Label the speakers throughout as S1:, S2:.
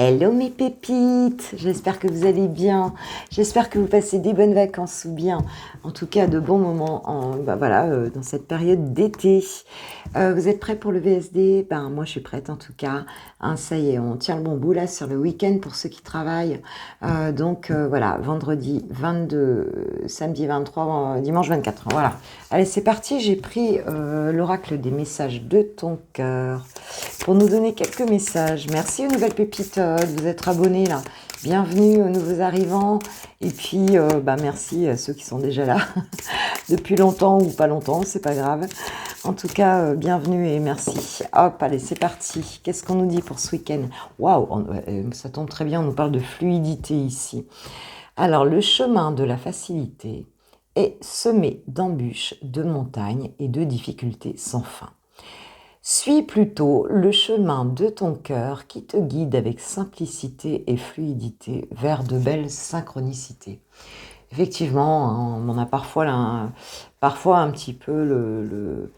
S1: Hello mes pépites, j'espère que vous allez bien, j'espère que vous passez des bonnes vacances ou bien en tout cas de bons moments dans cette période d'été. Vous êtes prêts pour le VSD? Moi je suis prête en tout cas, hein, ça y est, on tient le bon bout là sur le week-end pour ceux qui travaillent. Voilà, vendredi 22, samedi 23, dimanche 24, voilà. Allez c'est parti, j'ai pris l'oracle des messages de ton cœur pour nous donner quelques messages. Merci aux nouvelles pépites de vous être abonnés là. Bienvenue aux nouveaux arrivants. Et puis, merci à ceux qui sont déjà là depuis longtemps ou pas longtemps, c'est pas grave. En tout cas, bienvenue et merci. Hop, allez, c'est parti. Qu'est-ce qu'on nous dit pour ce week-end? Waouh, ça tombe très bien, on nous parle de fluidité ici. Alors, le chemin de la facilité est semé d'embûches, de montagnes et de difficultés sans fin. Suis plutôt le chemin de ton cœur qui te guide avec simplicité et fluidité vers de belles synchronicités. Effectivement, hein, on a parfois un petit peu le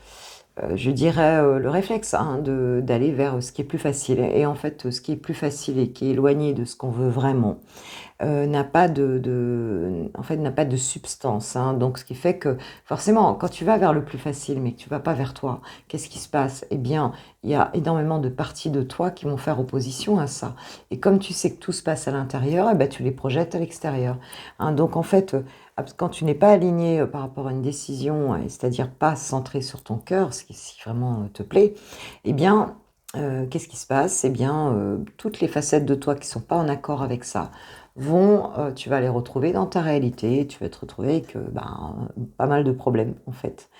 S1: réflexe d'aller vers ce qui est plus facile. Et en fait, ce qui est plus facile et qui est éloigné de ce qu'on veut vraiment, n'a pas n'a pas de substance. Donc, ce qui fait que, forcément, quand tu vas vers le plus facile, mais que tu vas pas vers toi, qu'est-ce qui se passe? Eh bien, il y a énormément de parties de toi qui vont faire opposition à ça. Et comme tu sais que tout se passe à l'intérieur, tu les projettes à l'extérieur. Donc, en fait, quand tu n'es pas aligné par rapport à une décision, c'est-à-dire pas centré sur ton cœur, ce qui si vraiment te plaît, eh bien, qu'est-ce qui se passe? Eh bien, toutes les facettes de toi qui sont pas en accord avec ça tu vas les retrouver dans ta réalité, tu vas te retrouver avec pas mal de problèmes en fait.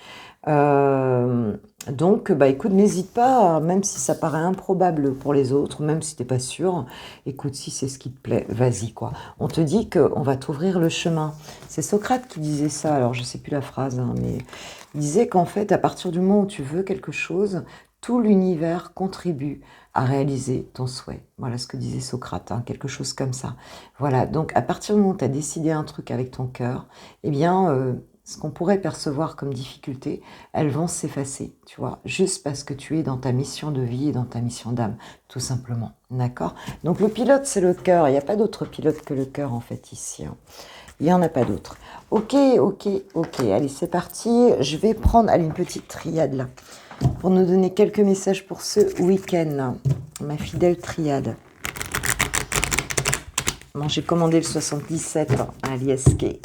S1: Écoute, n'hésite pas, même si ça paraît improbable pour les autres, même si t'es pas sûr, écoute, si c'est ce qui te plaît, vas-y quoi. On te dit qu'on va t'ouvrir le chemin. C'est Socrate qui disait ça, alors je sais plus la phrase, mais il disait qu'en fait, à partir du moment où tu veux quelque chose, tout l'univers contribue à réaliser ton souhait. Voilà ce que disait Socrate, quelque chose comme ça. Voilà, donc à partir du moment où tu as décidé un truc avec ton cœur, eh bien, ce qu'on pourrait percevoir comme difficulté, elles vont s'effacer, tu vois, juste parce que tu es dans ta mission de vie et dans ta mission d'âme, tout simplement, d'accord? Donc le pilote, c'est le cœur, il n'y a pas d'autre pilote que le cœur, en fait, ici. Il n'y en a pas d'autre. Ok, allez, c'est parti. Je vais prendre une petite triade, là, pour nous donner quelques messages pour ce week-end. Ma fidèle triade. Bon, j'ai commandé le 77 à l'ISK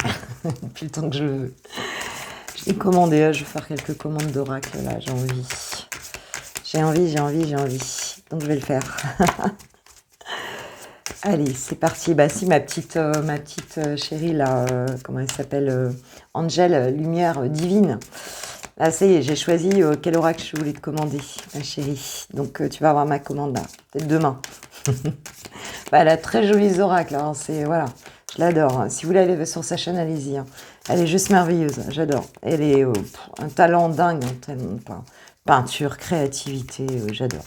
S1: depuis le temps que je le veux. Je l'ai commandé, je vais faire quelques commandes d'oracle là, j'ai envie. Donc je vais le faire. Allez, c'est parti. Si ma petite chérie là, comment elle s'appelle, Angèle, lumière divine. Là, ça y est, j'ai choisi quel oracle je voulais te commander, ma chérie. Donc, tu vas avoir ma commande là, peut-être demain. Elle a très jolis oracles, voilà, je l'adore. Si vous voulez aller sur sa chaîne, allez-y. Elle est juste merveilleuse, j'adore. Elle est un talent dingue, peinture, créativité, j'adore.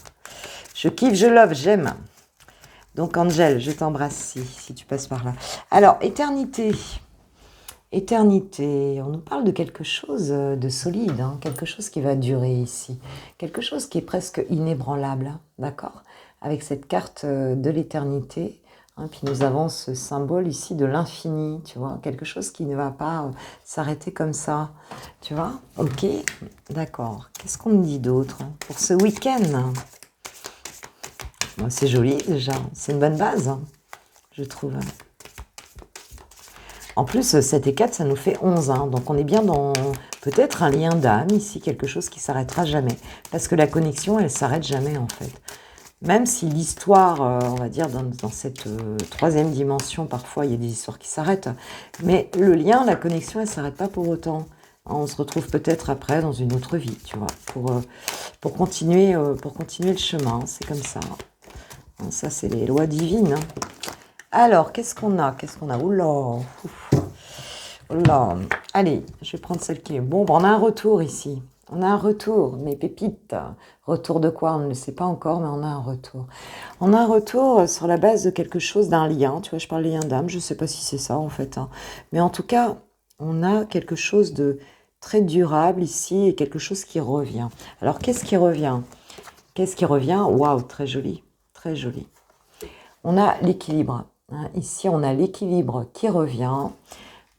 S1: Je kiffe, je love, j'aime. Donc, Angèle, je t'embrasse si tu passes par là. Alors, éternité. Éternité, on nous parle de quelque chose de solide, quelque chose qui va durer ici, quelque chose qui est presque inébranlable, d'accord? Avec cette carte de l'éternité, puis nous avons ce symbole ici de l'infini, tu vois, quelque chose qui ne va pas s'arrêter comme ça, tu vois? Ok, d'accord. Qu'est-ce qu'on me dit d'autre pour ce week-end? C'est joli déjà, c'est une bonne base, je trouve. En plus, 7 et 4, ça nous fait 11. Donc, on est bien dans peut-être un lien d'âme ici, quelque chose qui s'arrêtera jamais. Parce que la connexion, elle s'arrête jamais, en fait. Même si l'histoire, on va dire, dans cette troisième dimension, parfois, il y a des histoires qui s'arrêtent. Mais le lien, la connexion, elle ne s'arrête pas pour autant. On se retrouve peut-être après dans une autre vie, tu vois, pour continuer le chemin. C'est comme ça. Ça, c'est les lois divines. Alors, qu'est-ce qu'on a? Oula, oula. Allez, je vais prendre celle qui est... Bon, on a un retour ici. On a un retour, mes pépites. Retour de quoi? On ne le sait pas encore, mais on a un retour. On a un retour sur la base de quelque chose, d'un lien. Tu vois, je parle de lien d'âme. Je ne sais pas si c'est ça, en fait. Mais en tout cas, on a quelque chose de très durable ici et quelque chose qui revient. Alors, qu'est-ce qui revient? Waouh, très joli. Très joli. on a l'équilibre. Hein. Ici, on a l'équilibre qui revient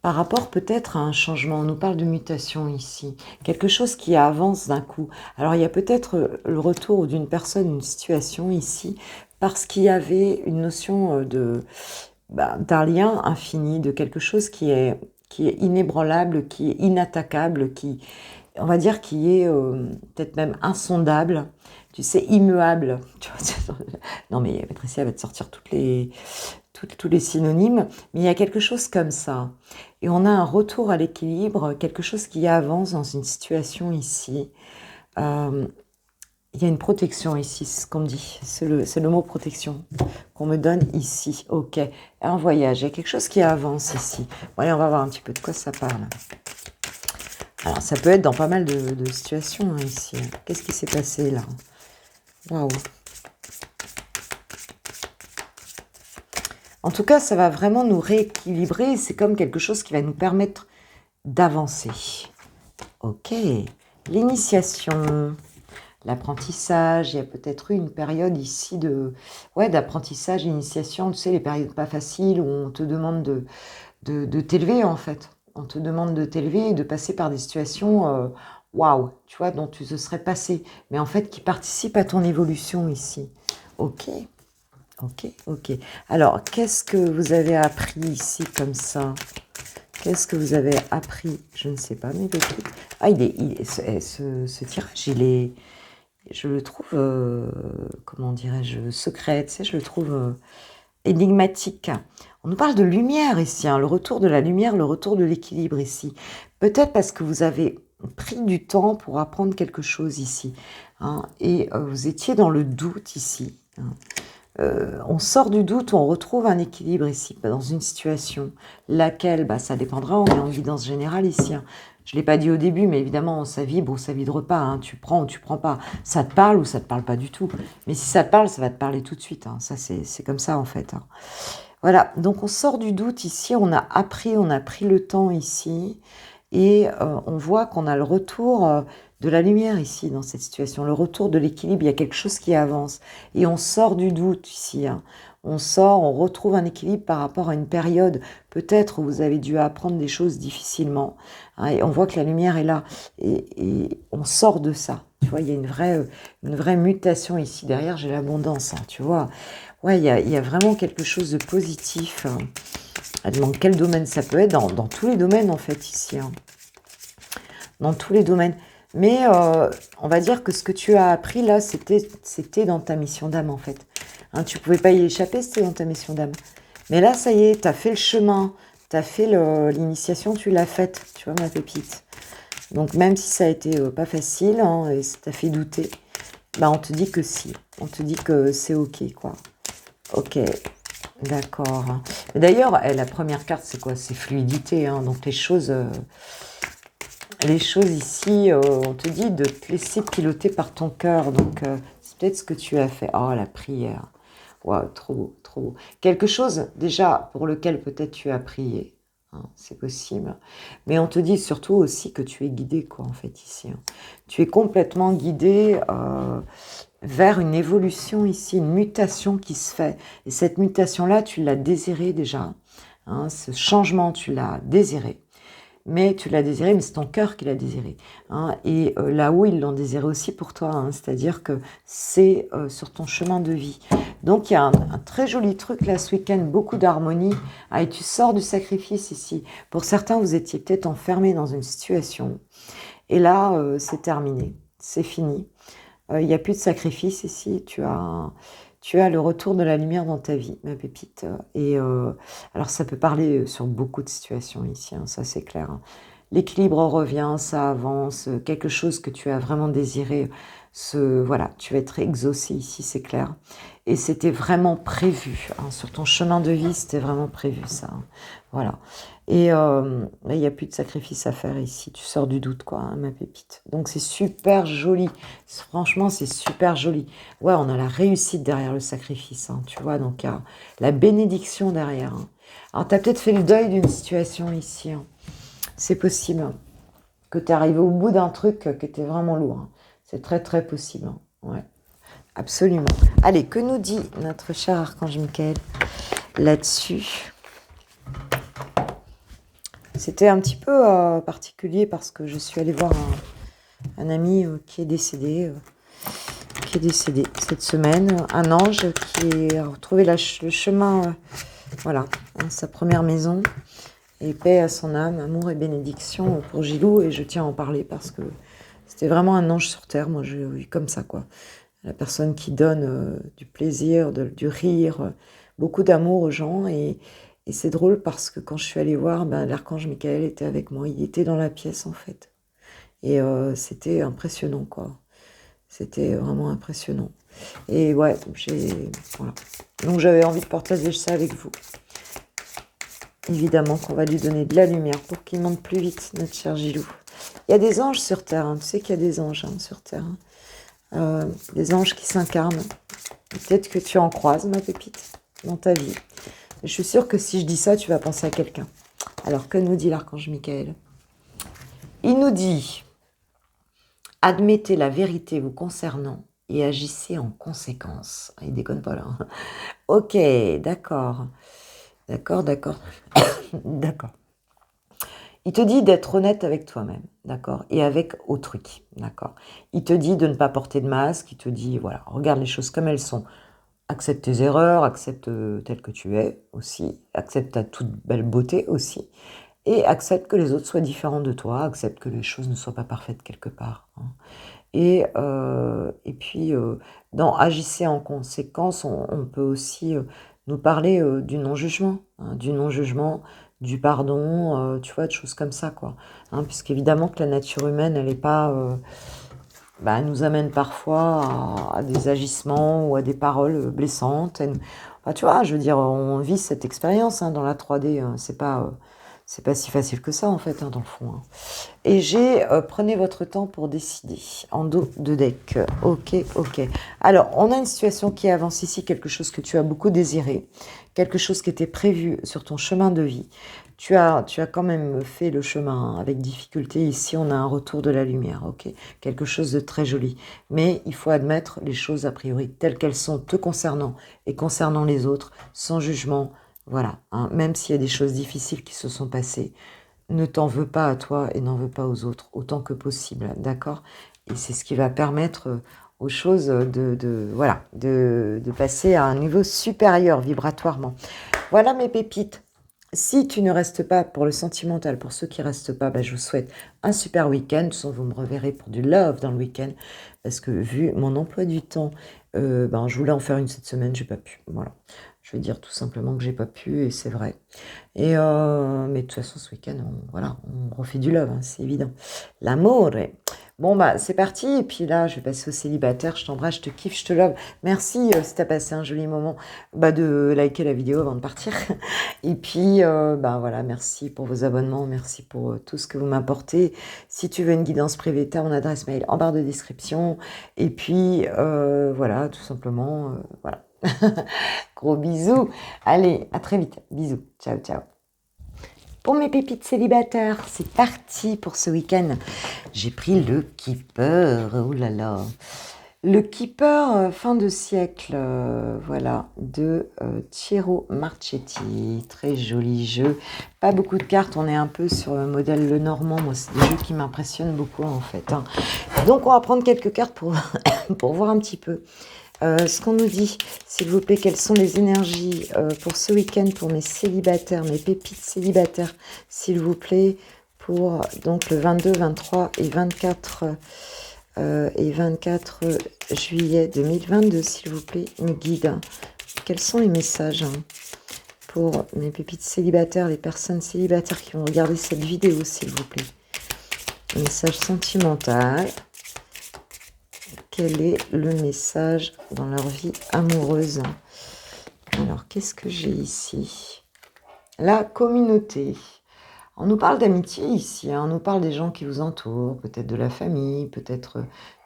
S1: par rapport peut-être à un changement. On nous parle de mutation ici. Quelque chose qui avance d'un coup. Alors, il y a peut-être le retour d'une personne, une situation ici, parce qu'il y avait une notion d'un lien infini, de quelque chose qui est inébranlable, qui est inattaquable, on va dire, qui est peut-être même insondable, tu sais, immuable. Tu vois, non, mais Patricia va te sortir tous les synonymes, mais il y a quelque chose comme ça. Et on a un retour à l'équilibre, quelque chose qui avance dans une situation ici. Il y a une protection ici, c'est ce qu'on me dit. C'est le mot protection qu'on me donne ici. Ok, un voyage, il y a quelque chose qui avance ici. Bon, allez, on va voir un petit peu de quoi ça parle. Alors, ça peut être dans pas mal de situations hein, ici. Qu'est-ce qui s'est passé là? Waouh. En tout cas, ça va vraiment nous rééquilibrer. C'est comme quelque chose qui va nous permettre d'avancer. Ok. L'initiation, l'apprentissage. Il y a peut-être eu une période ici d'apprentissage, d'initiation. Tu sais, les périodes pas faciles où on te demande de t'élever en fait. On te demande de t'élever et de passer par des situations, waouh, tu vois, dont tu te serais passé, mais en fait qui participent à ton évolution ici. Ok, ok, ok. Alors, qu'est-ce que vous avez appris ici comme ça? Qu'est-ce que vous avez appris? Je ne sais pas, mes petits. Ah, ce tirage, je le trouve, comment dirais-je, secret, tu sais, je le trouve énigmatique. On nous parle de lumière ici, hein, le retour de la lumière, le retour de l'équilibre ici. Peut-être parce que vous avez pris du temps pour apprendre quelque chose ici. Hein, et vous étiez dans le doute ici. Hein. On sort du doute, on retrouve un équilibre ici, dans une situation. Laquelle, ça dépendra, on est en guidance générale ici. Hein. Je ne l'ai pas dit au début, mais évidemment, ça vibre ou ça vibre pas. Hein. Tu prends ou tu prends pas. Ça te parle ou ça te parle pas du tout. Mais si ça te parle, ça va te parler tout de suite. Hein. Ça, c'est comme ça, en fait. Hein. Voilà, donc on sort du doute ici, on a pris le temps ici, et on voit qu'on a le retour de la lumière ici, dans cette situation, le retour de l'équilibre, il y a quelque chose qui avance, et on sort du doute ici, hein. On sort, on retrouve un équilibre par rapport à une période, peut-être où vous avez dû apprendre des choses difficilement, hein, et on voit que la lumière est là, et on sort de ça, tu vois, il y a une vraie mutation ici, derrière j'ai l'abondance, hein, tu vois. Ouais, il y a vraiment quelque chose de positif. Elle demande quel domaine ça peut être, dans tous les domaines en fait ici. Hein. Dans tous les domaines. Mais on va dire que ce que tu as appris là, c'était dans ta mission d'âme en fait. Hein, tu ne pouvais pas y échapper, c'était dans ta mission d'âme. Mais là, ça y est, tu as fait le chemin, tu as fait l'initiation, tu l'as faite, tu vois ma pépite. Donc même si ça a été pas facile, hein, et ça t'a fait douter, on te dit que si. On te dit que c'est ok quoi. Ok, d'accord. D'ailleurs, la première carte, c'est quoi? C'est fluidité. Hein, donc les choses ici, on te dit de te laisser piloter par ton cœur. Donc c'est peut-être ce que tu as fait. Oh, la prière. Waouh, trop beau, trop beau. Quelque chose déjà pour lequel peut-être tu as prié. Hein, c'est possible. Mais on te dit surtout aussi que tu es guidé, quoi, en fait, ici. Hein. Tu es complètement guidé vers une évolution ici, une mutation qui se fait. Et cette mutation-là, tu l'as désirée déjà. Hein, ce changement, tu l'as désiré. Mais tu l'as désiré, mais c'est ton cœur qui l'a désiré. Hein, et là-haut, ils l'ont désiré aussi pour toi. Hein, c'est-à-dire que c'est sur ton chemin de vie. Donc, il y a un très joli truc là ce week-end, beaucoup d'harmonie. Ah, et tu sors du sacrifice ici. Pour certains, vous étiez peut-être enfermés dans une situation. Et là, c'est terminé. C'est fini. Il n'y a plus de sacrifice ici. Tu as le retour de la lumière dans ta vie, ma pépite. Et alors, ça peut parler sur beaucoup de situations ici, hein, ça c'est clair. Hein. L'équilibre revient, ça avance, quelque chose que tu as vraiment désiré, voilà, tu vas être exaucé ici, c'est clair. Et c'était vraiment prévu, hein, sur ton chemin de vie, c'était vraiment prévu ça. Hein. Voilà. Et là, il n'y a plus de sacrifice à faire ici, tu sors du doute, quoi, hein, ma pépite. Donc c'est super joli, franchement, c'est super joli. Ouais, on a la réussite derrière le sacrifice, hein, tu vois, donc il y a la bénédiction derrière. Hein. Alors, tu as peut-être fait le deuil d'une situation ici, hein. C'est possible hein, que tu es arrivé au bout d'un truc qui était vraiment lourd. Hein. C'est très, très possible. Hein. Ouais. absolument. Allez, que nous dit notre cher Archange Michael là-dessus? C'était un petit peu particulier parce que je suis allée voir un ami qui est décédé cette semaine. Un ange qui a retrouvé le chemin, voilà, sa première maison. Et paix à son âme, amour et bénédiction pour Gilou. Et je tiens à en parler parce que c'était vraiment un ange sur terre. Moi, j'ai vu comme ça, quoi. La personne qui donne du plaisir, du rire, beaucoup d'amour aux gens. Et c'est drôle parce que quand je suis allée voir, l'archange Michael était avec moi. Il était dans la pièce, en fait. Et c'était impressionnant, quoi. C'était vraiment impressionnant. Et ouais, voilà. Donc j'avais envie de partager ça avec vous. Évidemment qu'on va lui donner de la lumière pour qu'il monte plus vite, notre cher Gilou. Il y a des anges sur Terre, hein. Tu sais qu'il y a des anges sur Terre. Des anges qui s'incarnent. Peut-être que tu en croises, ma pépite, dans ta vie. Je suis sûre que si je dis ça, tu vas penser à quelqu'un. Alors, que nous dit l'archange Michael? Il nous dit, admettez la vérité vous concernant et agissez en conséquence. Il déconne pas là. Ok, d'accord. D'accord. Il te dit d'être honnête avec toi-même, d'accord, et avec autrui, d'accord. Il te dit de ne pas porter de masque, il te dit, voilà, regarde les choses comme elles sont. Accepte tes erreurs, accepte tel que tu es aussi, accepte ta toute belle beauté aussi, et accepte que les autres soient différents de toi, accepte que les choses ne soient pas parfaites quelque part. Hein. Et puis, dans agissez en conséquence, on peut aussi nous parler du non-jugement, hein, du pardon, tu vois, de choses comme ça, quoi. Hein, puisqu'évidemment que la nature humaine, elle n'est pas... elle nous amène parfois à des agissements ou à des paroles blessantes. Tu vois, je veux dire, on vit cette expérience hein, dans la 3D. C'est pas si facile que ça, en fait, hein, dans le fond. Hein. Et prenez votre temps pour décider. En dos de deck. Ok. Alors, on a une situation qui avance ici, quelque chose que tu as beaucoup désiré, quelque chose qui était prévu sur ton chemin de vie. Tu as quand même fait le chemin avec difficulté. Ici, on a un retour de la lumière, ok? Quelque chose de très joli. Mais il faut admettre les choses a priori telles qu'elles sont te concernant et concernant les autres, sans jugement. Voilà, hein, même s'il y a des choses difficiles qui se sont passées, ne t'en veux pas à toi et n'en veux pas aux autres, autant que possible, d'accord? Et c'est ce qui va permettre aux choses de passer à un niveau supérieur vibratoirement. Voilà mes pépites. Si tu ne restes pas pour le sentimental, pour ceux qui ne restent pas, je vous souhaite un super week-end. De toute façon, vous me reverrez pour du love dans le week-end. Parce que vu mon emploi du temps, je voulais en faire une cette semaine, j'ai pas pu. Voilà. Je vais dire tout simplement que j'ai pas pu et c'est vrai. Mais de toute façon, ce week-end, on refait du love, hein, c'est évident. L'amour. Bon, c'est parti. Et puis là, je vais passer au célibataire. Je t'embrasse, je te kiffe, je te love. Merci si tu as passé un joli moment de liker la vidéo avant de partir. Et puis, voilà, merci pour vos abonnements. Merci pour tout ce que vous m'apportez. Si tu veux une guidance privée, tu as mon adresse mail en barre de description. Et puis, voilà, tout simplement, voilà. Gros bisous. Allez, à très vite. Bisous. Ciao. Pour mes pépites célibataires, c'est parti pour ce week-end. J'ai pris le Keeper. Oh là là. Le Keeper fin de siècle, de Thiero Marchetti. Très joli jeu. Pas beaucoup de cartes. On est un peu sur le modèle Lenormand. Moi, c'est des jeux qui m'impressionnent beaucoup en fait. Hein. Donc, on va prendre quelques cartes pour, pour voir un petit peu. Ce qu'on nous dit, s'il vous plaît, quelles sont les énergies pour ce week-end pour mes célibataires, mes pépites célibataires, s'il vous plaît, pour donc le 22, 23 et 24 juillet 2022, s'il vous plaît, une guide. Quels sont les messages pour mes pépites célibataires, les personnes célibataires qui vont regarder cette vidéo, s'il vous plaît. Un message sentimental. Quel est le message dans leur vie amoureuse? Alors, qu'est-ce que j'ai ici? La communauté. On nous parle d'amitié ici, hein. On nous parle des gens qui vous entourent, peut-être de la famille, peut-être,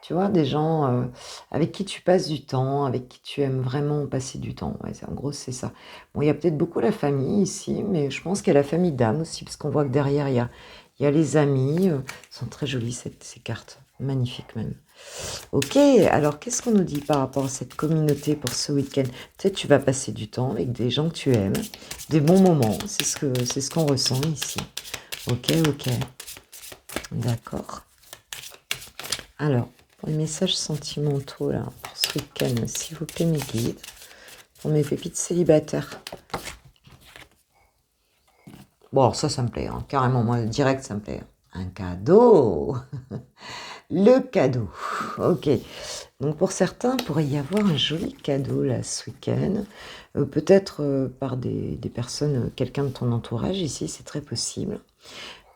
S1: tu vois, des gens avec qui tu passes du temps, avec qui tu aimes vraiment passer du temps. Ouais, en gros, c'est ça. Bon, il y a peut-être beaucoup la famille ici, mais je pense qu'il y a la famille d'âme aussi, parce qu'on voit que derrière, il y a les amis. Sont très jolies ces cartes. Magnifique même. Ok, alors qu'est-ce qu'on nous dit par rapport à cette communauté pour ce week-end? Peut-être tu vas passer du temps avec des gens que tu aimes, des bons moments, c'est ce qu'on ressent ici. Ok, ok, d'accord. Alors, pour les messages sentimentaux, là, pour ce week-end, s'il vous plaît, mes guides, pour mes pépites célibataires. Bon, alors ça me plaît, hein, carrément, moi, direct, ça me plaît. Un cadeau. Le cadeau, ok. Donc pour certains, il pourrait y avoir un joli cadeau là ce week-end, peut-être par des personnes, quelqu'un de ton entourage ici, c'est très possible.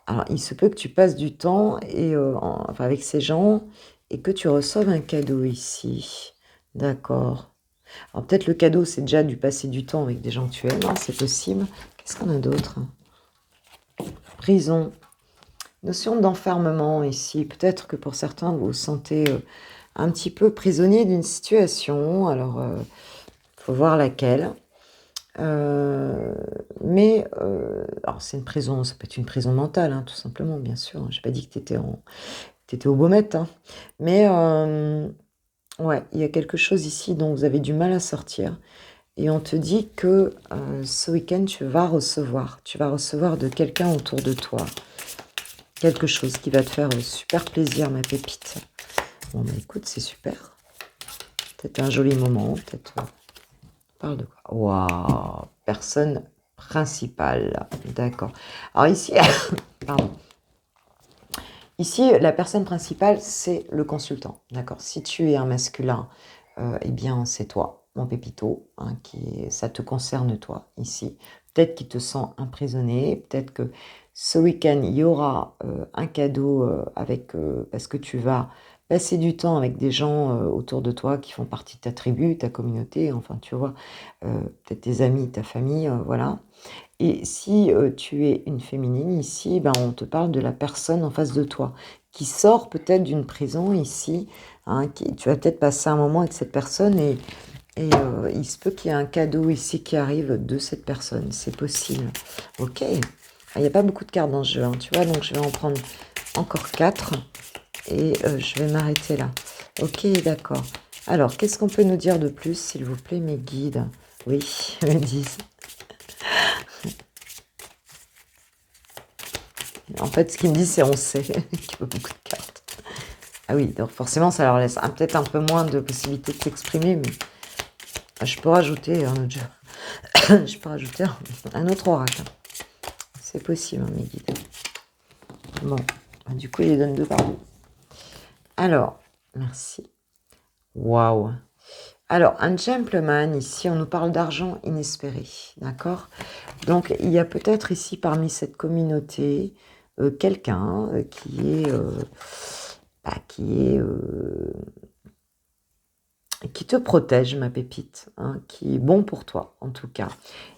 S1: Alors il se peut que tu passes du temps et enfin, avec ces gens et que tu reçoives un cadeau ici. D'accord. Alors peut-être le cadeau, c'est déjà du passer du temps avec des gens que tu aimes, hein, c'est possible. Qu'est-ce qu'on a d'autre? Prison. Notion d'enfermement ici. Peut-être que pour certains, vous vous sentez un petit peu prisonnier d'une situation. Alors, faut voir laquelle. Mais, alors c'est une prison, ça peut être une prison mentale, hein, tout simplement, bien sûr. J'ai pas dit que t'étais au Baumette, hein. Mais, ouais, il y a quelque chose ici dont vous avez du mal à sortir. Et on te dit que ce week-end, tu vas recevoir de quelqu'un autour de toi quelque chose qui va te faire super plaisir, ma pépite. Bon, bah écoute, c'est super. Peut-être un joli moment, peut-être... Parle de quoi? Waouh, personne principale. D'accord. Alors ici, pardon. Ici, la personne principale, c'est le consultant. D'accord. Si tu es un masculin, eh bien, c'est toi, mon pépito, hein, ça te concerne toi, ici. Peut-être qu'il te sent emprisonné, peut-être que ce week-end, il y aura un cadeau parce que tu vas passer du temps avec des gens autour de toi qui font partie de ta tribu, ta communauté, enfin, tu vois, peut-être tes amis, ta famille, voilà. Et si tu es une féminine ici, ben, on te parle de la personne en face de toi, qui sort peut-être d'une prison ici, hein, tu vas peut-être passer un moment avec cette personne et il se peut qu'il y ait un cadeau ici qui arrive de cette personne, c'est possible. Ok, il n'y a pas beaucoup de cartes dans ce jeu, hein, tu vois, donc je vais en prendre encore 4 et je vais m'arrêter là. Ok, d'accord. Alors, qu'est-ce qu'on peut nous dire de plus, s'il vous plaît, mes guides? Oui, me disent. En fait, ce qu'ils me disent, c'est on sait qu'il y a beaucoup de cartes. Ah oui, donc forcément, ça leur laisse peut-être un peu moins de possibilités de s'exprimer, mais je peux rajouter un autre jeu. Je peux rajouter un autre oracle. C'est possible, hein, mes guides. Bon, du coup, il les donne 2 par 2. Alors, merci. Waouh. Alors, un gentleman, ici, on nous parle d'argent inespéré, d'accord? Donc, il y a peut-être ici, parmi cette communauté, quelqu'un qui te protège, ma pépite, hein, qui est bon pour toi, en tout cas.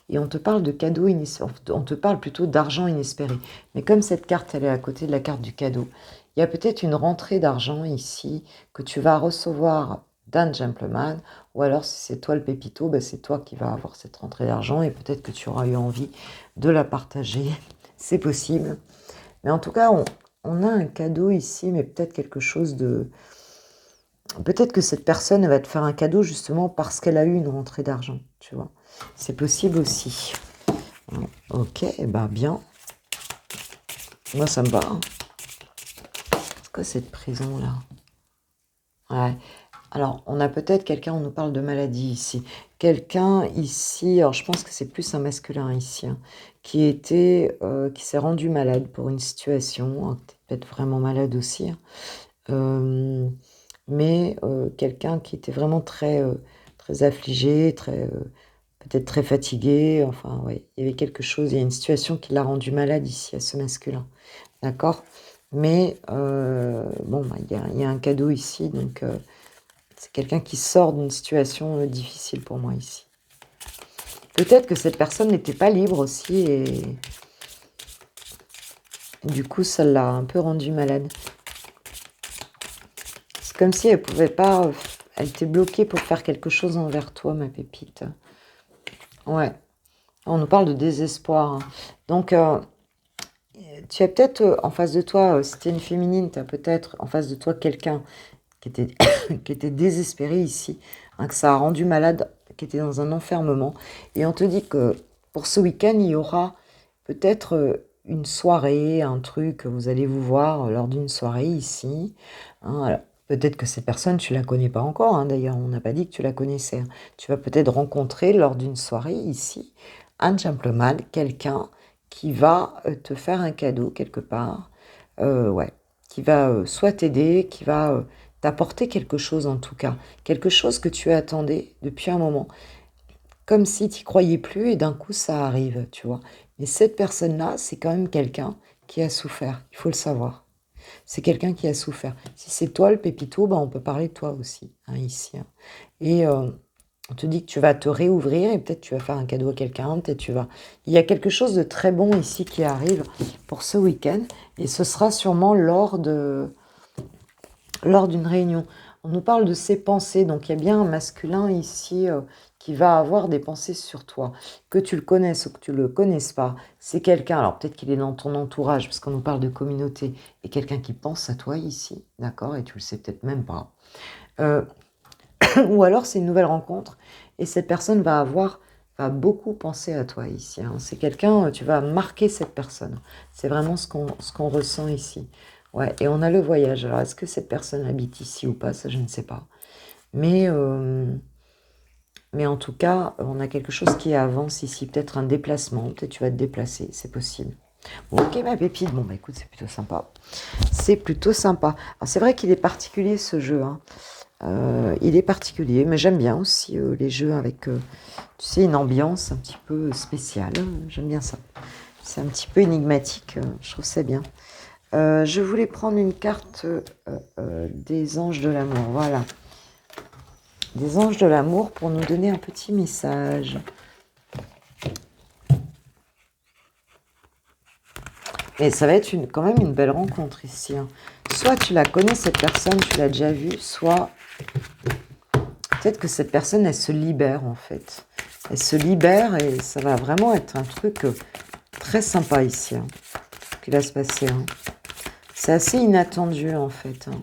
S1: Et on te parle de cadeaux inespérés, on te parle plutôt d'argent inespéré. Mais comme cette carte, elle est à côté de la carte du cadeau, il y a peut-être une rentrée d'argent ici que tu vas recevoir d'un gentleman, ou alors si c'est toi le pépito, ben c'est toi qui vas avoir cette rentrée d'argent et peut-être que tu auras eu envie de la partager. C'est possible. Mais en tout cas, on a un cadeau ici, mais peut-être quelque chose de... Peut-être que cette personne va te faire un cadeau justement parce qu'elle a eu une rentrée d'argent, tu vois. C'est possible aussi. Ok, bah bien. Moi, ça me va. Hein. C'est quoi cette prison-là? Ouais. Alors, on a peut-être quelqu'un, on nous parle de maladie ici. Quelqu'un ici, alors je pense que c'est plus un masculin ici, hein, qui s'est rendu malade pour une situation, hein, peut-être vraiment malade aussi, hein. Mais quelqu'un qui était vraiment très affligé, peut-être très fatigué, enfin, ouais, il y avait quelque chose, il y a une situation qui l'a rendu malade ici, à ce masculin, d'accord? Mais, bon, bah, il y a un cadeau ici, donc c'est quelqu'un qui sort d'une situation difficile pour moi ici. Peut-être que cette personne n'était pas libre aussi, et du coup, ça l'a un peu rendu malade. C'est comme si elle pouvait pas... Elle était bloquée pour faire quelque chose envers toi, ma pépite. Ouais. On nous parle de désespoir. Hein. Donc, tu as peut-être en face de toi, si tu es une féminine, tu as peut-être en face de toi quelqu'un qui était, qui était désespéré ici, hein, que ça a rendu malade, qui était dans un enfermement. Et on te dit que pour ce week-end, il y aura peut-être une soirée, un truc, vous allez vous voir lors d'une soirée ici. Hein, alors, peut-être que cette personne, tu la connais pas encore, hein, d'ailleurs, on n'a pas dit que tu la connaissais. Hein. Tu vas peut-être rencontrer lors d'une soirée ici un gentleman, quelqu'un qui va te faire un cadeau quelque part, ouais, qui va soit t'aider, qui va t'apporter quelque chose en tout cas, quelque chose que tu attendais depuis un moment, comme si tu croyais plus et d'un coup ça arrive, tu vois. Mais cette personne-là, c'est quand même quelqu'un qui a souffert, il faut le savoir. C'est quelqu'un qui a souffert. Si c'est toi le pépito, bah, on peut parler de toi aussi, hein, ici. Hein. Et on te dit que tu vas te réouvrir et peut-être tu vas faire un cadeau à quelqu'un, peut-être tu vas... Il y a quelque chose de très bon ici qui arrive pour ce week-end et ce sera sûrement lors d'une réunion. On nous parle de ses pensées, donc il y a bien un masculin ici qui va avoir des pensées sur toi. Que tu le connaisses ou que tu le connaisses pas, c'est quelqu'un, alors peut-être qu'il est dans ton entourage, parce qu'on nous parle de communauté, et quelqu'un qui pense à toi ici, d'accord, et tu le sais peut-être même pas. Euh, ou alors c'est une nouvelle rencontre, et cette personne va beaucoup penser à toi ici. Hein. C'est quelqu'un, tu vas marquer cette personne. C'est vraiment ce qu'on ressent ici. Ouais, et on a le voyage. Alors, est-ce que cette personne habite ici ou pas? Ça, je ne sais pas. Mais, euh, mais en tout cas, on a quelque chose qui avance ici. Peut-être un déplacement. Peut-être tu vas te déplacer. C'est possible. Bon, ok, ma pépite. Bon, bah écoute, c'est plutôt sympa. C'est plutôt sympa. Alors, c'est vrai qu'il est particulier ce jeu. Hein. Il est particulier, mais j'aime bien aussi les jeux avec, tu sais, une ambiance un petit peu spéciale. J'aime bien ça. C'est un petit peu énigmatique. Je trouve ça bien. Je voulais prendre une carte des anges de l'amour. Voilà. Des anges de l'amour pour nous donner un petit message. Et ça va être quand même une belle rencontre ici. Hein. Soit tu la connais, cette personne, tu l'as déjà vue, soit peut-être que cette personne, elle se libère en fait. Elle se libère et ça va vraiment être un truc très sympa ici. Hein, qui va se passer. Hein. C'est assez inattendu en fait. Hein.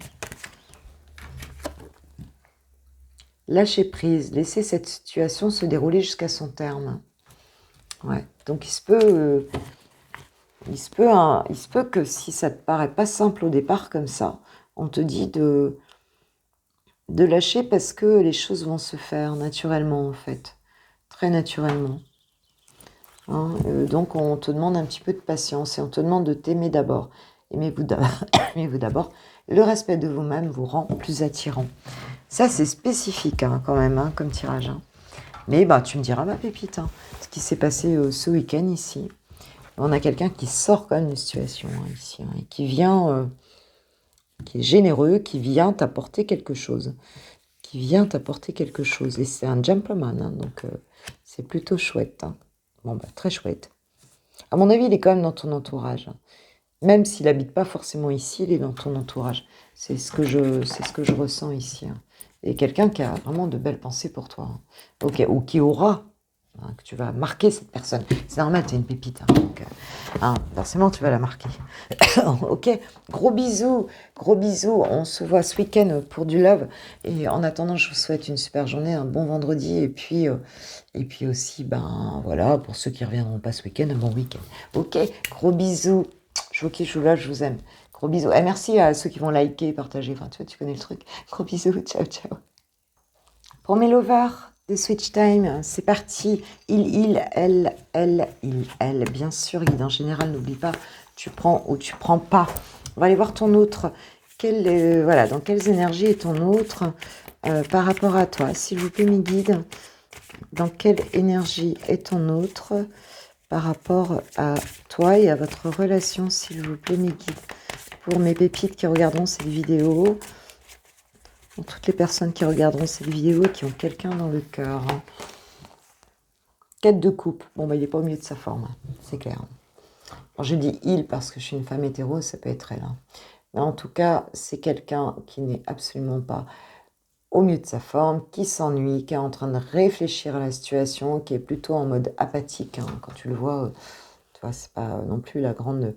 S1: Lâcher prise, laisser cette situation se dérouler jusqu'à son terme. Ouais. Donc il se peut que si ça te paraît pas simple au départ comme ça, on te dit de lâcher parce que les choses vont se faire naturellement en fait, très naturellement. Hein, donc on te demande un petit peu de patience et on te demande de t'aimer d'abord. Aimez-vous d'abord. Aimez-vous d'abord. Le respect de vous-même vous rend plus attirant. Ça c'est spécifique hein, quand même hein, comme tirage. Hein. Mais bah tu me diras ma pépite, hein, ce qui s'est passé ce week-end ici. On a quelqu'un qui sort quand même d'une situation hein, ici hein, et qui vient, qui est généreux, qui vient t'apporter quelque chose. Qui vient t'apporter quelque chose. Et c'est un gentleman, hein, donc c'est plutôt chouette. Hein. Bon, bah, très chouette. À mon avis, il est quand même dans ton entourage. Hein. Même s'il n'habite pas forcément ici, il est dans ton entourage. C'est ce que je ressens ici. Hein. Et quelqu'un qui a vraiment de belles pensées pour toi. Hein. Ok, ou qui aura, hein, que tu vas marquer cette personne. C'est normal, tu es une pépite. Hein, donc, hein, forcément, tu vas la marquer. Ok, gros bisous, gros bisous. On se voit ce week-end pour du love. Et en attendant, je vous souhaite une super journée, un bon vendredi. Et puis aussi, ben voilà, pour ceux qui ne reviendront pas ce week-end, un bon week-end. Ok, gros bisous. Je vous kiffe, je vous love, je vous aime. Gros bisous. Et merci à ceux qui vont liker, partager. Enfin, tu vois, tu connais le truc. Gros bisous. Ciao, ciao. Pour mes lovers de Switch Time, c'est parti. Elle. Bien sûr, guide en général, n'oublie pas, tu prends ou tu prends pas. On va aller voir ton autre. Voilà, dans quelles énergies est ton autre par rapport à toi. S'il vous plaît, mes guides, dans quelle énergie est ton autre par rapport à toi et à votre relation, s'il vous plaît, mes guides. Pour mes pépites qui regarderont cette vidéo, pour toutes les personnes qui regarderont cette vidéo et qui ont quelqu'un dans le cœur. Hein. 4 de coupe. Bon, bah, il n'est pas au milieu de sa forme, hein. C'est clair. Bon, je dis il parce que je suis une femme hétéro, ça peut être elle. Hein. Mais en tout cas, c'est quelqu'un qui n'est absolument pas au mieux de sa forme, qui s'ennuie, qui est en train de réfléchir à la situation, qui est plutôt en mode apathique. Hein. Quand tu le vois, tu vois, c'est pas non plus la grande...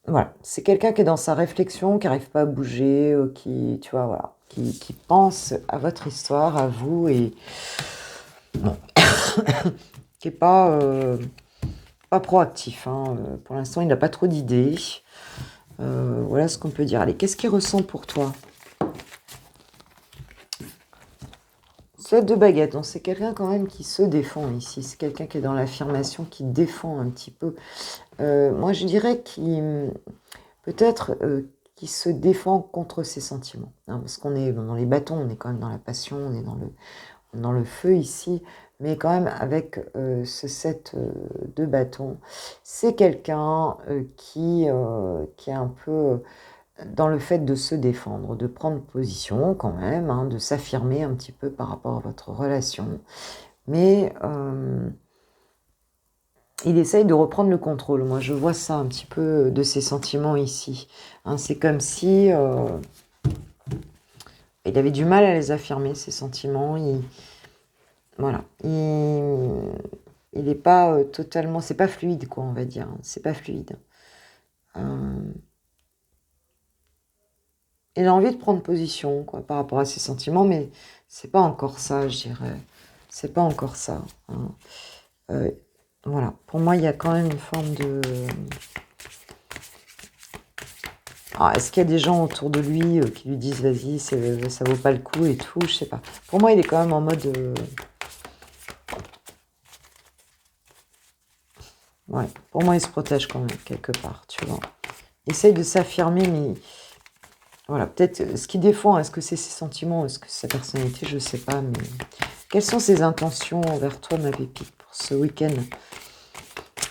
S1: Voilà, c'est quelqu'un qui est dans sa réflexion, qui n'arrive pas à bouger, qui, tu vois, voilà, qui pense à votre histoire, à vous, et bon, qui n'est pas proactif, hein. Pour l'instant, il n'a pas trop d'idées. Voilà ce qu'on peut dire. Allez, qu'est-ce qu'il ressent pour toi? 7 de baguette, donc c'est quelqu'un quand même qui se défend ici. C'est quelqu'un qui est dans l'affirmation, qui défend un petit peu. Moi, je dirais qu'il peut-être qui se défend contre ses sentiments. Hein, parce qu'on est dans les bâtons, on est quand même dans la passion, on est dans le feu ici, mais quand même avec ce 7 de bâton, c'est quelqu'un qui est un peu dans le fait de se défendre, de prendre position quand même, hein, de s'affirmer un petit peu par rapport à votre relation. Mais il essaye de reprendre le contrôle. Moi, je vois ça un petit peu de ses sentiments ici. Hein, c'est comme si il avait du mal à les affirmer, ses sentiments. Voilà. Il n'est pas totalement... C'est pas fluide, quoi, on va dire. C'est pas fluide. Il a envie de prendre position, quoi, par rapport à ses sentiments, mais c'est pas encore ça, je dirais. C'est pas encore ça. Hein. Voilà. Pour moi, il y a quand même une forme de... Alors, est-ce qu'il y a des gens autour de lui qui lui disent vas-y, ça vaut pas le coup et tout, je sais pas. Pour moi, il est quand même en mode... Ouais, pour moi, il se protège quand même, quelque part, tu vois. Il essaye de s'affirmer, mais... Voilà, peut-être ce qu'il défend, est-ce que c'est ses sentiments, est-ce que c'est sa personnalité, je sais pas, mais... Quelles sont ses intentions envers toi, ma pépite, pour ce week-end?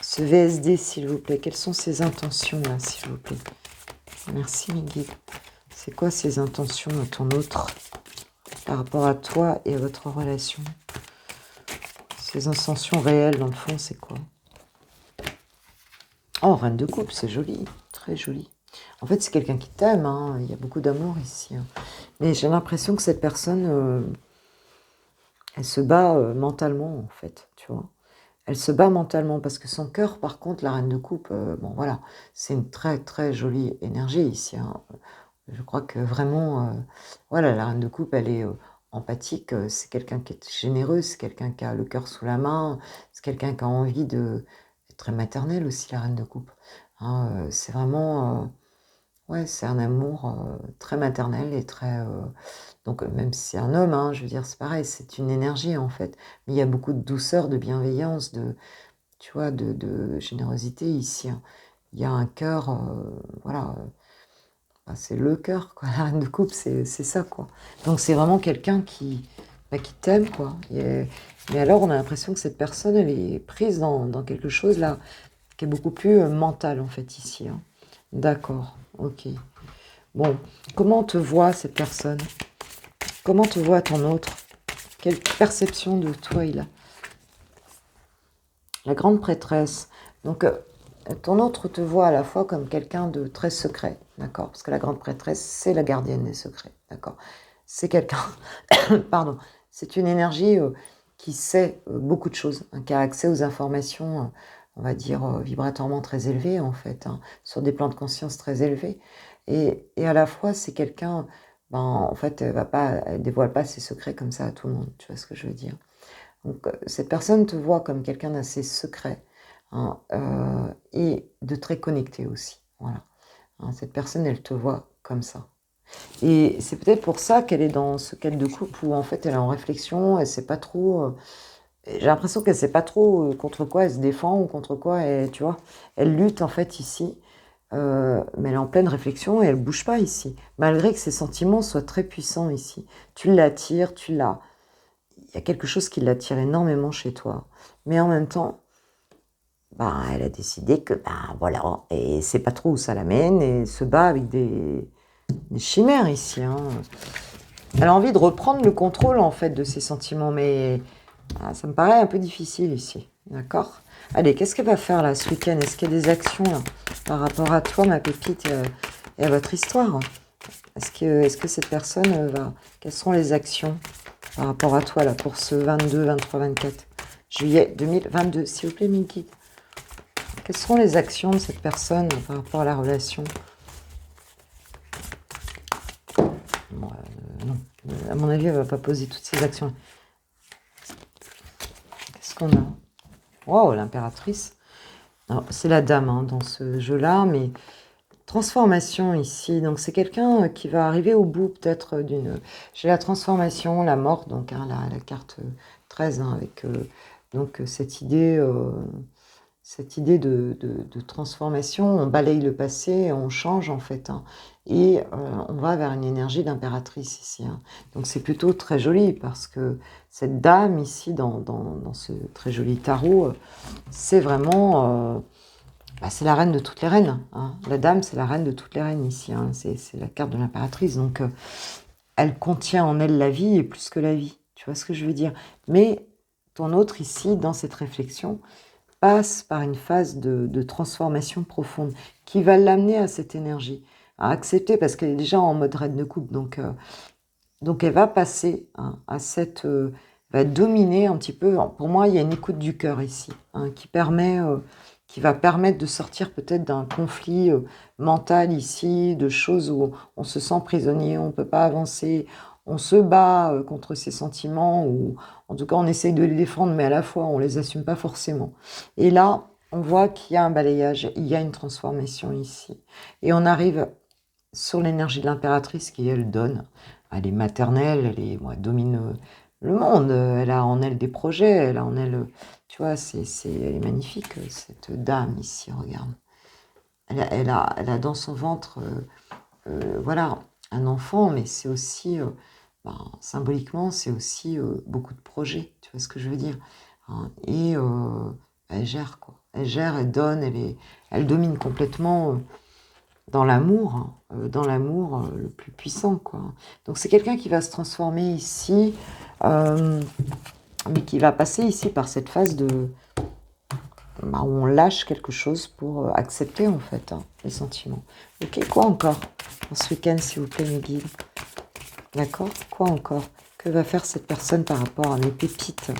S1: Ce VSD, s'il vous plaît. Quelles sont ses intentions, là, s'il vous plaît? Merci, mes guides. C'est quoi ses intentions à ton autre par rapport à toi et à votre relation? Ses intentions réelles, dans le fond, c'est quoi? Oh, reine de coupe, c'est joli. Très joli. En fait, c'est quelqu'un qui t'aime, hein. Il y a beaucoup d'amour ici. Hein. Mais j'ai l'impression que cette personne, elle se bat mentalement, en fait, tu vois. Elle se bat mentalement parce que son cœur, par contre, la reine de coupe, bon, voilà, c'est une très, très jolie énergie ici. Hein. Je crois que vraiment, voilà, la reine de coupe, elle est empathique, c'est quelqu'un qui est généreux, c'est quelqu'un qui a le cœur sous la main, c'est quelqu'un qui a envie de... C'est très maternel aussi, la reine de coupe. Hein, c'est vraiment... ouais, c'est un amour très maternel et très... donc, même si c'est un homme, hein, je veux dire, c'est pareil, c'est une énergie, en fait. Mais il y a beaucoup de douceur, de bienveillance, de, tu vois, de générosité ici. Hein. Il y a un cœur, voilà... bah, c'est le cœur, quoi. La reine de coupe, c'est ça, quoi. Donc, c'est vraiment quelqu'un qui t'aime, quoi. Mais alors, on a l'impression que cette personne, elle est prise dans quelque chose, là, qui est beaucoup plus mental, en fait, ici. Hein. D'accord, ok. Bon, comment te voit cette personne? Comment te voit ton autre? Quelle perception de toi il a? La grande prêtresse. Donc, ton autre te voit à la fois comme quelqu'un de très secret, d'accord? Parce que la grande prêtresse, c'est la gardienne des secrets, d'accord? C'est quelqu'un, pardon, c'est une énergie qui sait beaucoup de choses, hein, qui a accès aux informations, on va dire, vibratoirement très élevées, en fait, hein, sur des plans de conscience très élevés. Et à la fois, c'est quelqu'un, ben, en fait, elle dévoile pas ses secrets comme ça à tout le monde, tu vois ce que je veux dire? Donc, cette personne te voit comme quelqu'un d'assez secret, hein, et de très connecté aussi. Voilà. Hein, cette personne, elle te voit comme ça. Et c'est peut-être pour ça qu'elle est dans ce cadre de couple où en fait elle est en réflexion, elle sait pas trop. J'ai l'impression qu'elle sait pas trop contre quoi elle se défend ou contre quoi elle, tu vois, elle lutte en fait ici. Mais elle est en pleine réflexion et elle bouge pas ici, malgré que ses sentiments soient très puissants ici. Tu l'attires, il y a quelque chose qui l'attire énormément chez toi. Mais en même temps, bah, elle a décidé que, bah, voilà, et c'est pas trop où ça l'amène, et se bat avec des chimères ici. Hein. Elle a envie de reprendre le contrôle, en fait, de ses sentiments, mais ça me paraît un peu difficile ici. D'accord? Allez, qu'est-ce qu'elle va faire, là, ce week-end? Est-ce qu'il y a des actions, là, par rapport à toi, ma pépite, et à votre histoire? Est-ce que cette personne va... Quelles seront les actions par rapport à toi, là, pour ce 22, 23, 24 juillet 2022, s'il vous plaît, mes guides. Quelles seront les actions de cette personne par rapport à la relation? Bon, non, à mon avis, elle ne va pas poser toutes ces actions. Qu'est-ce qu'on a? Wow, l'impératrice. C'est la dame hein, dans ce jeu-là, mais transformation ici. Donc, c'est quelqu'un qui va arriver au bout peut-être d'une... J'ai la transformation, la mort, donc hein, la carte 13, hein, avec donc cette idée de transformation. On balaye le passé, on change en fait. Hein, et on va vers une énergie d'impératrice ici. Hein. Donc, c'est plutôt très joli parce que cette dame ici, dans ce très joli tarot, c'est vraiment... c'est la reine de toutes les reines. Hein. La dame, c'est la reine de toutes les reines ici. Hein. C'est la carte de l'impératrice. Donc, elle contient en elle la vie et plus que la vie. Tu vois ce que je veux dire? Mais ton autre ici, dans cette réflexion, passe par une phase de transformation profonde qui va l'amener à cette énergie, à accepter, parce qu'elle est déjà en mode reine de coupe. Donc elle va passer hein, à cette... va dominer un petit peu. Pour moi, il y a une écoute du cœur ici, hein, qui va permettre de sortir peut-être d'un conflit mental ici, de choses où on se sent prisonnier, on ne peut pas avancer, on se bat contre ses sentiments, ou en tout cas on essaye de les défendre, mais à la fois on ne les assume pas forcément. Et là, on voit qu'il y a un balayage, il y a une transformation ici. Et on arrive sur l'énergie de l'impératrice qui, elle, donne. Elle est maternelle, elle domine le monde, elle a en elle des projets, elle a en elle... Tu vois, elle est magnifique, cette dame ici, regarde. Elle a dans son ventre, voilà, un enfant, mais c'est aussi, symboliquement, c'est aussi beaucoup de projets, tu vois ce que je veux dire. Hein. Et elle gère, quoi. Elle gère, elle donne, elle domine complètement dans l'amour, hein, dans l'amour le plus puissant, quoi. Donc c'est quelqu'un qui va se transformer ici, mais qui va passer ici par cette phase où on lâche quelque chose pour accepter en fait hein, les sentiments. Ok, quoi encore pour ce week-end, s'il vous plaît, mes guides? D'accord? Quoi encore? Que va faire cette personne par rapport à mes pépites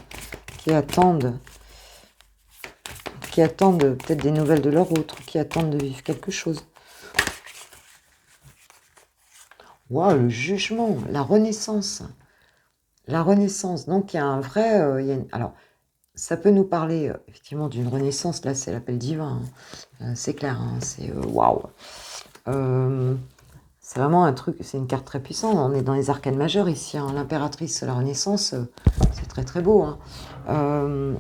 S1: qui attendent peut-être des nouvelles de leur autre, qui attendent de vivre quelque chose? Waouh, le jugement, la renaissance. La renaissance. Donc, il y a un vrai... alors, ça peut nous parler, effectivement, d'une renaissance. Là, c'est l'appel divin. Hein. C'est clair. Hein, c'est... Waouh. C'est vraiment un truc... C'est une carte très puissante. On est dans les arcanes majeures ici. Hein. L'impératrice, la renaissance, c'est très, très beau. Hein.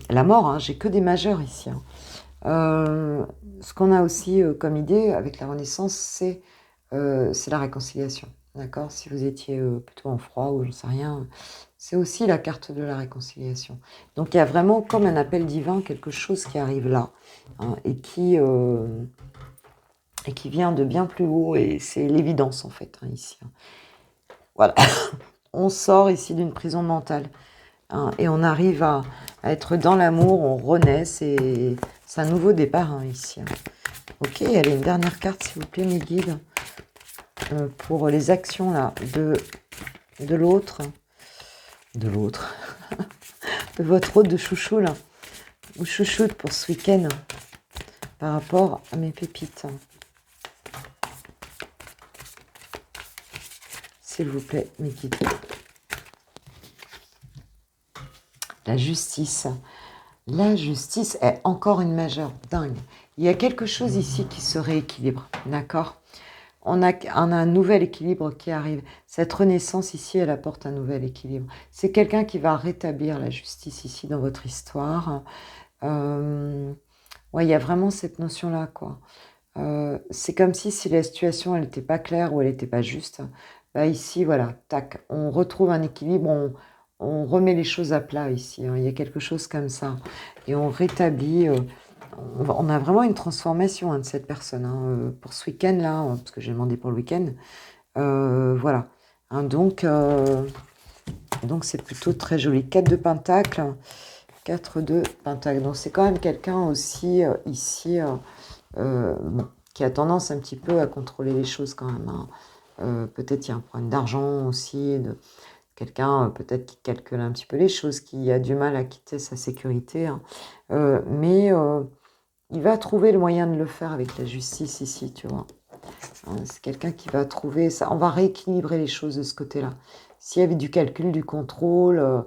S1: La mort, hein, j'ai que des majeurs ici. Hein. Ce qu'on a aussi comme idée avec la renaissance, c'est la réconciliation. D'accord? Si vous étiez plutôt en froid ou je ne sais rien, c'est aussi la carte de la réconciliation. Donc il y a vraiment comme un appel divin, quelque chose qui arrive là hein, et qui vient de bien plus haut et c'est l'évidence en fait hein, ici. Hein. Voilà, on sort ici d'une prison mentale hein, et on arrive à être dans l'amour, on renaît, c'est un nouveau départ hein, ici. Hein. Ok, allez, une dernière carte s'il vous plaît mes guides. Pour les actions là de l'autre, de votre hôte de chouchou là, ou chouchoute pour ce week-end par rapport à mes pépites. S'il vous plaît, mes guides. La justice. La justice est encore une majeure. Dingue. Il y a quelque chose ici qui se rééquilibre. D'accord ? On a un nouvel équilibre qui arrive. Cette renaissance ici, elle apporte un nouvel équilibre. C'est quelqu'un qui va rétablir la justice ici dans votre histoire. Ouais, il y a vraiment cette notion-là, quoi. C'est comme si la situation, elle n'était pas claire ou elle n'était pas juste. Bah ici, voilà, tac, on retrouve un équilibre, on remet les choses à plat ici. Hein. Il y a quelque chose comme ça. Et on rétablit... on a vraiment une transformation hein, de cette personne hein, pour ce week-end là, parce que j'ai demandé pour le week-end. Voilà. Hein, donc c'est plutôt très joli. 4 de Pentacle, 4 de Pentacle. Donc c'est quand même quelqu'un aussi ici qui a tendance un petit peu à contrôler les choses quand même. Hein. Peut-être il y a un problème d'argent aussi, de quelqu'un peut-être qui calcule un petit peu les choses, qui a du mal à quitter sa sécurité. Hein. Mais il va trouver le moyen de le faire avec la justice ici, tu vois. C'est quelqu'un qui va trouver ça. On va rééquilibrer les choses de ce côté-là. S'il y avait du calcul, du contrôle,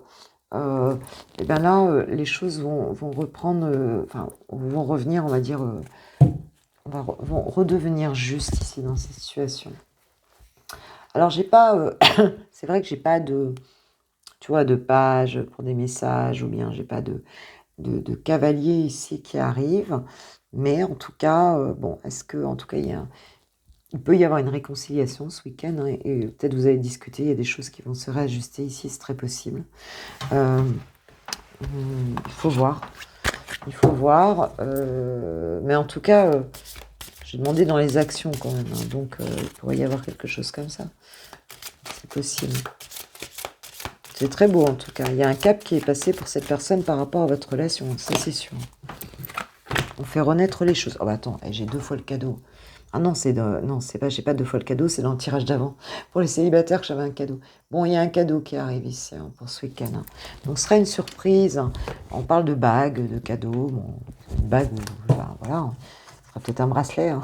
S1: et bien là, les choses vont reprendre, enfin, vont revenir, on va dire, vont redevenir justes ici dans cette situation. Alors, j'ai pas, c'est vrai que j'ai pas de, tu vois, de page pour des messages, ou bien j'ai pas de cavalier ici qui arrive, mais en tout cas, bon, est-ce que, en tout cas, il peut y avoir une réconciliation ce week-end, hein, et peut-être vous allez discuter, il y a des choses qui vont se réajuster ici, c'est très possible. Il faut voir, mais en tout cas, j'ai demandé dans les actions quand même, hein, donc il pourrait y avoir quelque chose comme ça, c'est possible. C'est très beau en tout cas, il y a un cap qui est passé pour cette personne par rapport à votre relation, ça c'est sûr. On fait renaître les choses. Oh bah attends, j'ai 2 fois le cadeau. Ah non, c'est pas, j'ai pas 2 fois le cadeau, c'est dans le tirage d'avant. Pour les célibataires que j'avais un cadeau. Bon, il y a un cadeau qui arrive ici, hein, pour ce week-end, hein. Donc ce sera une surprise, hein. On parle de bague, de cadeau. Bon, une bague, voilà, hein. Ce sera peut-être un bracelet, hein.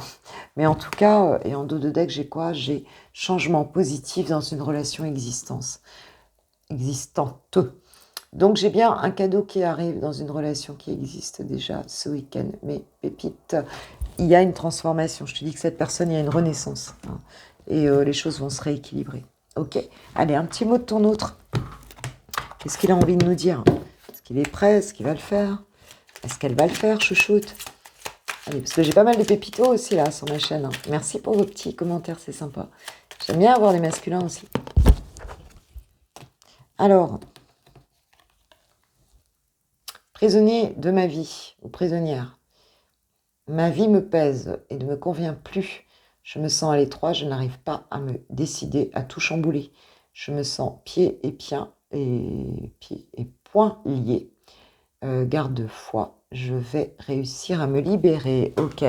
S1: Mais en tout cas, et en dos de deck, j'ai quoi? J'ai changement positif dans une relation existante. Donc j'ai bien un cadeau qui arrive dans une relation qui existe déjà ce week-end. Mais pépite, il y a une transformation. Je te dis que cette personne, il y a une renaissance, hein, et les choses vont se rééquilibrer. Ok, allez, un petit mot de ton autre. Qu'est-ce qu'il a envie de nous dire? Est-ce qu'il est prêt? Est-ce qu'il va le faire? Est-ce qu'elle va le faire, chouchoute? Allez, parce que j'ai pas mal de pépitos aussi là sur ma chaîne, hein. Merci pour vos petits commentaires, c'est sympa. J'aime bien avoir des masculins aussi. Alors, prisonnier de ma vie, ou prisonnière. Ma vie me pèse et ne me convient plus. Je me sens à l'étroit, je n'arrive pas à me décider à tout chambouler. Je me sens pieds et poings liés. Garde foi, je vais réussir à me libérer. Ok,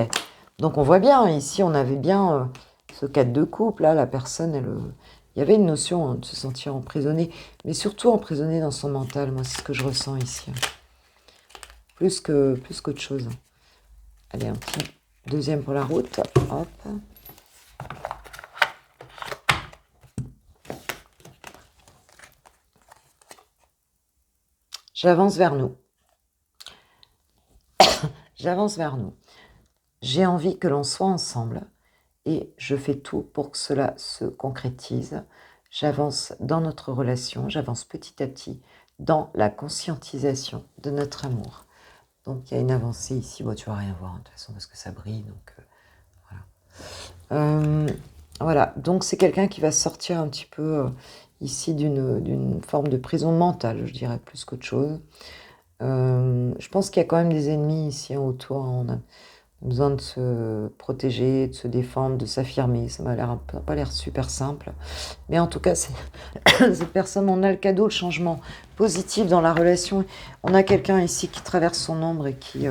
S1: donc on voit bien, ici on avait bien ce cadre de couple, là, la personne, il y avait une notion, hein, de se sentir emprisonné, mais surtout emprisonné dans son mental. Moi, c'est ce que je ressens ici, hein. Plus qu'autre chose. Allez, un petit deuxième pour la route. Hop. J'avance vers nous. J'avance vers nous. J'ai envie que l'on soit ensemble et je fais tout pour que cela se concrétise. J'avance dans notre relation, j'avance petit à petit dans la conscientisation de notre amour. Donc il y a une avancée ici. Bon, tu vas rien voir, hein, de toute façon, parce que ça brille. Donc voilà. Voilà. Donc c'est quelqu'un qui va sortir un petit peu ici d'une forme de prison mentale, je dirais, plus qu'autre chose. Je pense qu'il y a quand même des ennemis ici autour, hein. On a besoin de se protéger, de se défendre, de s'affirmer. Ça m'a pas l'air super simple. Mais en tout cas, cette personne, on a le cadeau, le changement positif dans la relation. On a quelqu'un ici qui traverse son ombre et qui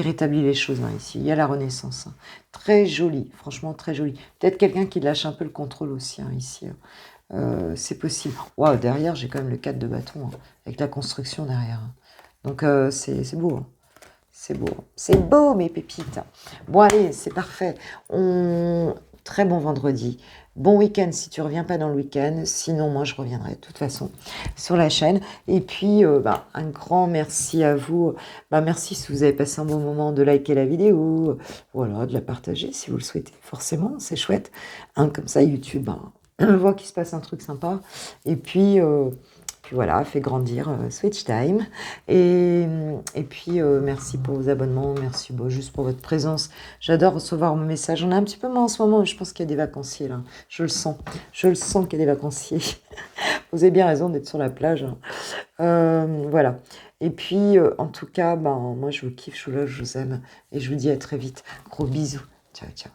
S1: rétablit les choses, hein, ici. Il y a la renaissance, hein. Très joli, franchement très joli. Peut-être quelqu'un qui lâche un peu le contrôle aussi, hein, ici. C'est possible. Waouh, derrière, j'ai quand même le 4 de bâton, hein, avec la construction derrière, hein. Donc c'est beau, hein. C'est beau mes pépites. Bon allez, c'est parfait. Très bon vendredi. Bon week-end si tu reviens pas dans le week-end. Sinon, moi, je reviendrai de toute façon sur la chaîne. Et puis, un grand merci à vous. Merci si vous avez passé un bon moment de liker la vidéo. Voilà, de la partager si vous le souhaitez. Forcément, c'est chouette, hein, comme ça, YouTube voit qu'il se passe un truc sympa. Et puis voilà, fait grandir Switch Time. Et puis, merci pour vos abonnements, merci juste pour votre présence. J'adore recevoir vos messages. On a un petit peu moins en ce moment, mais je pense qu'il y a des vacanciers là. Je le sens qu'il y a des vacanciers. Vous avez bien raison d'être sur la plage, hein. Voilà. Et puis, en tout cas, moi je vous kiffe, je vous love, je vous aime. Et je vous dis à très vite. Gros bisous. Ciao, ciao.